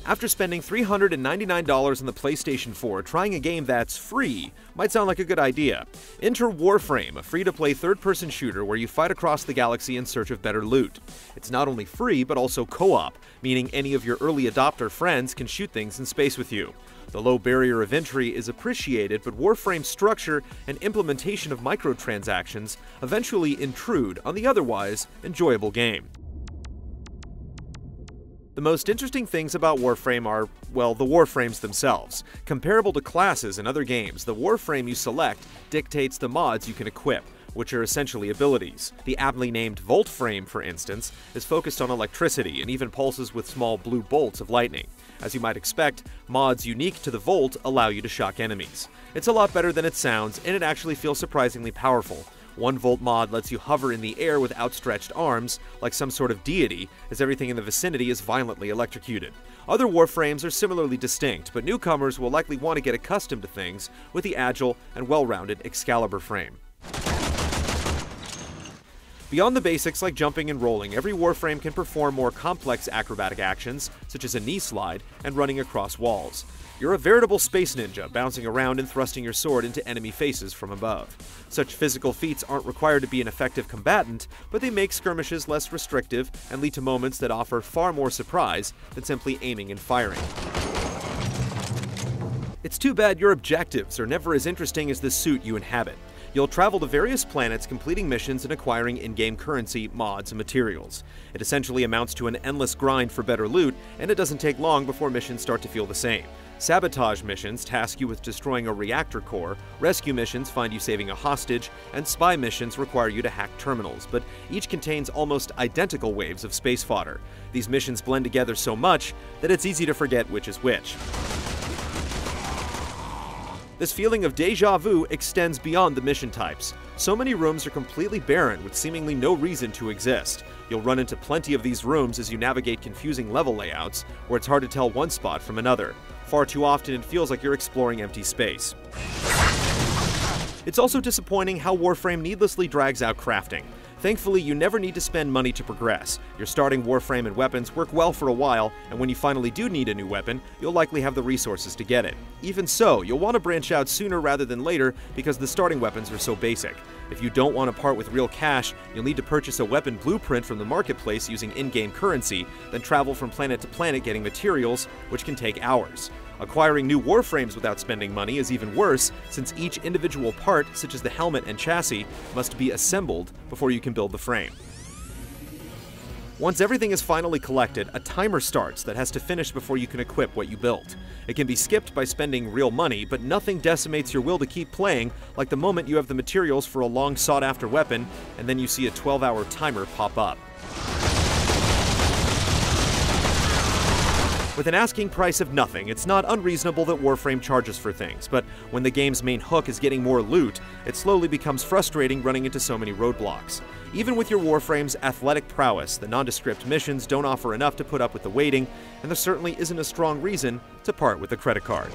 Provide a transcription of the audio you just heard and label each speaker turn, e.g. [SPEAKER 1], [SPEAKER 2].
[SPEAKER 1] After spending $399 on the PlayStation 4, trying a game that's free might sound like a good idea. Enter Warframe, a free-to-play third-person shooter where you fight across the galaxy in search of better loot. It's not only free, but also co-op, meaning any of your early adopter friends can shoot things in space with you. The low barrier of entry is appreciated, but Warframe's structure and implementation of microtransactions eventually intrude on the otherwise enjoyable game. The most interesting things about Warframe are, well, the Warframes themselves. Comparable to classes in other games, the Warframe you select dictates the mods you can equip, which are essentially abilities. The aptly named Voltframe, for instance, is focused on electricity and even pulses with small blue bolts of lightning. As you might expect, mods unique to the Volt allow you to shock enemies. It's a lot better than it sounds, and it actually feels surprisingly powerful. One Volt mod lets you hover in the air with outstretched arms, like some sort of deity, as everything in the vicinity is violently electrocuted. Other Warframes are similarly distinct, but newcomers will likely want to get accustomed to things with the agile and well-rounded Excalibur frame. Beyond the basics like jumping and rolling, every Warframe can perform more complex acrobatic actions, such as a knee slide and running across walls. You're a veritable space ninja, bouncing around and thrusting your sword into enemy faces from above. Such physical feats aren't required to be an effective combatant, but they make skirmishes less restrictive and lead to moments that offer far more surprise than simply aiming and firing. It's too bad your objectives are never as interesting as the suit you inhabit. You'll travel to various planets, completing missions and acquiring in-game currency, mods, and materials. It essentially amounts to an endless grind for better loot, and it doesn't take long before missions start to feel the same. Sabotage missions task you with destroying a reactor core, rescue missions find you saving a hostage, and spy missions require you to hack terminals, but each contains almost identical waves of space fodder. These missions blend together so much that it's easy to forget which is which. This feeling of déjà vu extends beyond the mission types. So many rooms are completely barren with seemingly no reason to exist. You'll run into plenty of these rooms as you navigate confusing level layouts, where it's hard to tell one spot from another. Far too often it feels like you're exploring empty space. It's also disappointing how Warframe needlessly drags out crafting. Thankfully, you never need to spend money to progress. Your starting Warframe and weapons work well for a while, and when you finally do need a new weapon, you'll likely have the resources to get it. Even so, you'll want to branch out sooner rather than later because the starting weapons are so basic. If you don't want to part with real cash, you'll need to purchase a weapon blueprint from the marketplace using in-game currency, then travel from planet to planet getting materials, which can take hours. Acquiring new Warframes without spending money is even worse, since each individual part, such as the helmet and chassis, must be assembled before you can build the frame. Once everything is finally collected, a timer starts that has to finish before you can equip what you built. It can be skipped by spending real money, but nothing decimates your will to keep playing like the moment you have the materials for a long sought-after weapon, and then you see a 12-hour timer pop up. With an asking price of nothing, it's not unreasonable that Warframe charges for things, but when the game's main hook is getting more loot, it slowly becomes frustrating running into so many roadblocks. Even with your Warframe's athletic prowess, the Nondescript Missions don't offer enough to put up with the waiting, and there certainly isn't a strong reason to part with a credit card.